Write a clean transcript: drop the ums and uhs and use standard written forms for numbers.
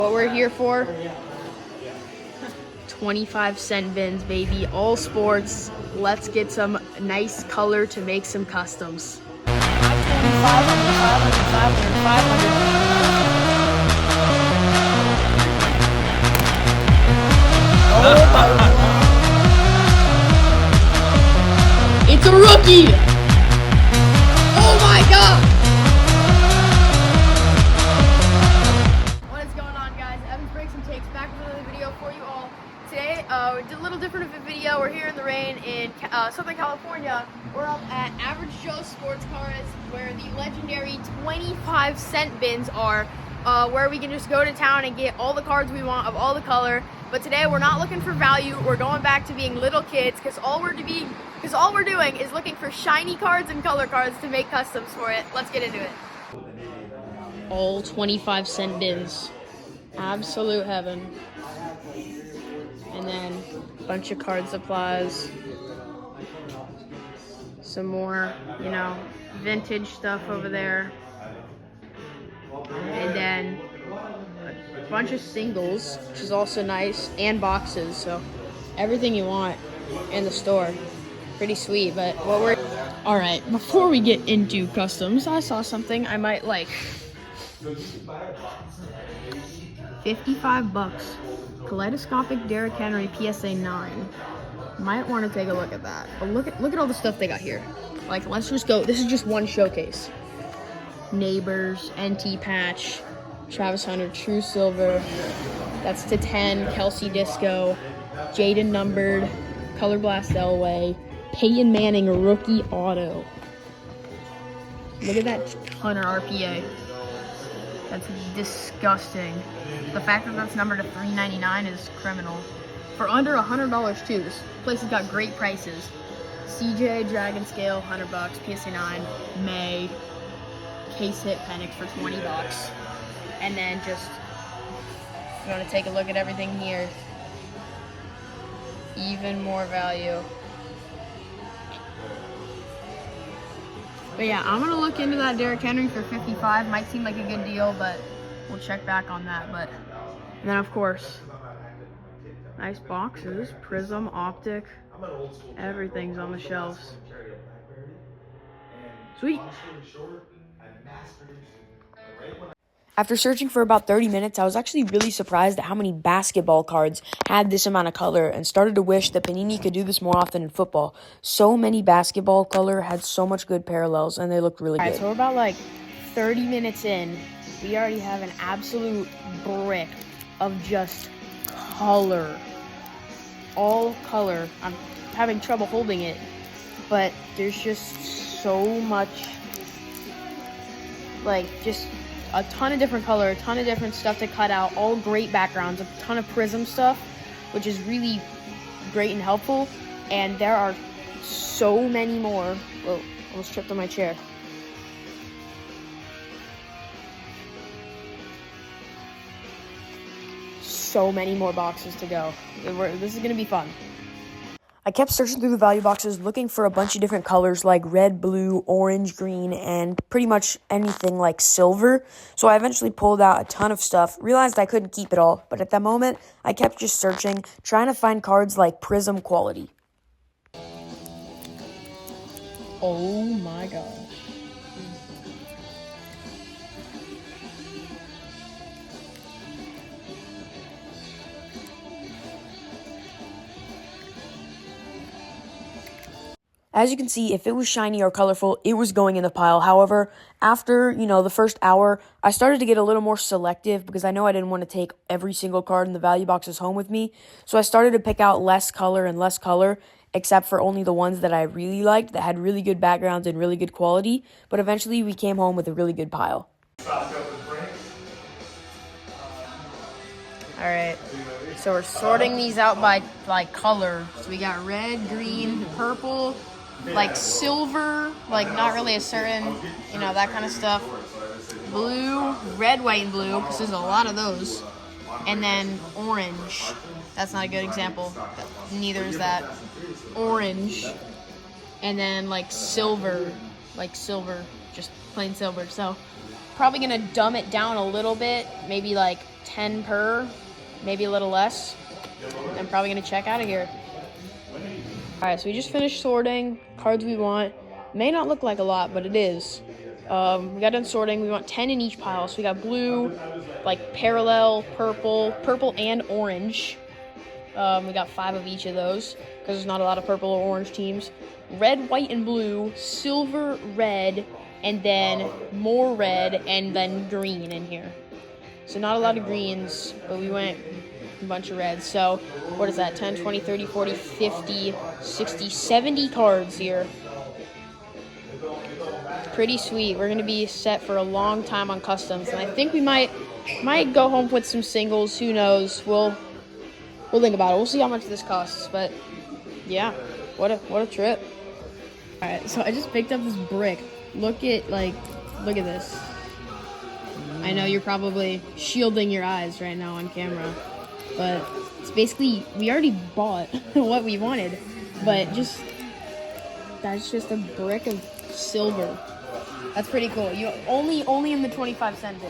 What we're here for? 25-cent bins, baby. All sports. Let's get some nice color to make some customs. 500. It's a rookie! Oh my god! What is going on, guys? Evan's Breaks and Takes back with another video for you all. Today, we did a little different of a video. We're here in the rain in Southern California. We're up at Average Joe Sports Cars, where the legendary 25-cent bins are, where we can just go to town and get all the cards we want of all the color. But today, we're not looking for value. We're going back to being little kids, because all we're doing is looking for shiny cards and color cards to make customs for it. Let's get into it. All 25-cent bins. Absolute heaven. And then a bunch of card supplies. Some more, vintage stuff over there. And then a bunch of singles, which is also nice, and boxes. So everything you want in the store. Pretty sweet, but all right, before we get into customs, I saw something I might like. 55 bucks. Kaleidoscopic Derrick Henry PSA 9. Might want to take a look at that. But look at all the stuff they got here. Like, let's just go. This is just one showcase. Neighbors, NT Patch, Travis Hunter, True Silver. That's to 10. Kelsey Disco, Jaden Numbered, Color Blast Elway, Peyton Manning rookie auto. Look at that Hunter RPA. That's disgusting. The fact that that's numbered to $3.99 is criminal. For under $100 too. This place has got great prices. CJ Dragon Scale, $100, PSA 9, May, Case Hit Penix for $20. And then just, if you want to take a look at everything here, even more value. But yeah, I'm gonna look into that Derrick Henry for 55. Might seem like a good deal, but we'll check back on that. And then of course, nice boxes, Prism, Optic, everything's on the shelves. Sweet. After searching for about 30 minutes, I was actually really surprised at how many basketball cards had this amount of color and started to wish that Panini could do this more often in football. So many basketball color had so much good parallels, and they looked really good. All right, so we're about like 30 minutes in. We already have an absolute brick of just color. All color. I'm having trouble holding it, but there's just so much, like, just a ton of different color, a ton of different stuff to cut out, all great backgrounds, a ton of Prism stuff, which is really great and helpful. And there are so many more. Whoa, almost tripped on my chair. So many more boxes to go. This is going to be fun. I kept searching through the value boxes looking for a bunch of different colors like red, blue, orange, green, and pretty much anything like silver. So I eventually pulled out a ton of stuff, realized I couldn't keep it all, but at that moment, I kept just searching, trying to find cards like Prism quality. Oh my gosh. As you can see, if it was shiny or colorful, it was going in the pile. However, after, the first hour, I started to get a little more selective because I know I didn't want to take every single card in the value boxes home with me. So I started to pick out less color and less color, except for only the ones that I really liked, that had really good backgrounds and really good quality. But eventually, we came home with a really good pile. All right. So we're sorting these out by color. So we got red, green, purple, like silver, like not really a certain, that kind of stuff. Blue, red, white, and blue, because there's a lot of those. And then orange. That's not a good example. Neither is that. Orange. And then silver, just plain silver. So probably going to dumb it down a little bit, maybe 10 per, maybe a little less. I'm probably gonna check out of here. All right, so we just finished sorting cards we want. May not look like a lot, but it is. We got done sorting. We want 10 in each pile. So we got blue, like parallel, purple and orange. We got 5 of each of those because there's not a lot of purple or orange teams. Red, white, and blue, silver, red, and then more red, and then green in here. So not a lot of greens, but we went a bunch of reds. So what is that? 10, 20, 30, 40, 50, 60, 70 cards here. Pretty sweet. We're going to be set for a long time on customs, and I think we might go home with some singles. Who knows? We'll think about it. We'll see how much this costs, but yeah, what a trip. All right, so I just picked up this brick. Look at this. I know you're probably shielding your eyes right now on camera, but it's basically, we already bought what we wanted, but that's just a brick of silver. That's pretty cool. You only in the 25 cent bin.